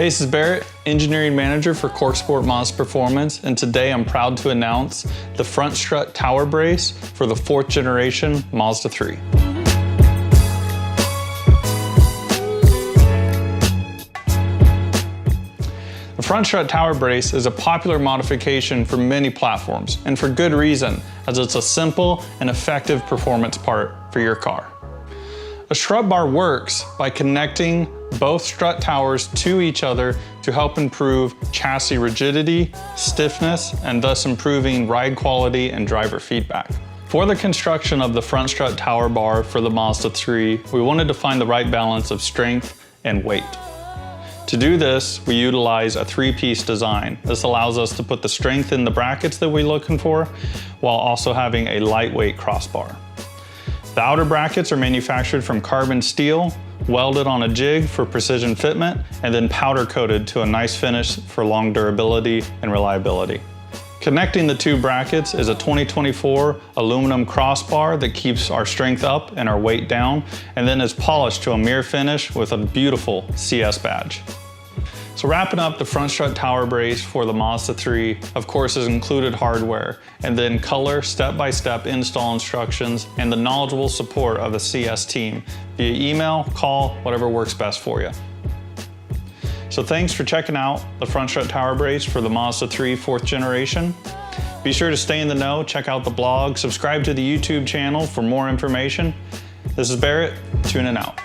Hey, this is Barrett, Engineering Manager for CorkSport Mazda Performance, and today I'm proud to announce the front strut tower brace for the 4th generation Mazda 3. The front strut tower brace is a popular modification for many platforms, and for good reason, as it's a simple and effective performance part for your car. A strut bar works by connecting both strut towers to each other to help improve chassis rigidity, stiffness, and thus improving ride quality and driver feedback. For the construction of the front strut tower bar for the Mazda 3, we wanted to find the right balance of strength and weight. To do this, we utilize a 3-piece design. This allows us to put the strength in the brackets that we're looking for, while also having a lightweight crossbar. The outer brackets are manufactured from carbon steel, welded on a jig for precision fitment, and then powder coated to a nice finish for long durability and reliability. Connecting the two brackets is a 2024 aluminum crossbar that keeps our strength up and our weight down, and then is polished to a mirror finish with a beautiful CS badge. So wrapping up the front strut tower brace for the Mazda 3, of course, is included hardware, and then color step-by-step install instructions and the knowledgeable support of the CS team via email, call, whatever works best for you. So thanks for checking out the front strut tower brace for the Mazda 3 4th generation. Be sure to stay in the know, check out the blog, subscribe to the YouTube channel for more information. This is Barrett, tuning out.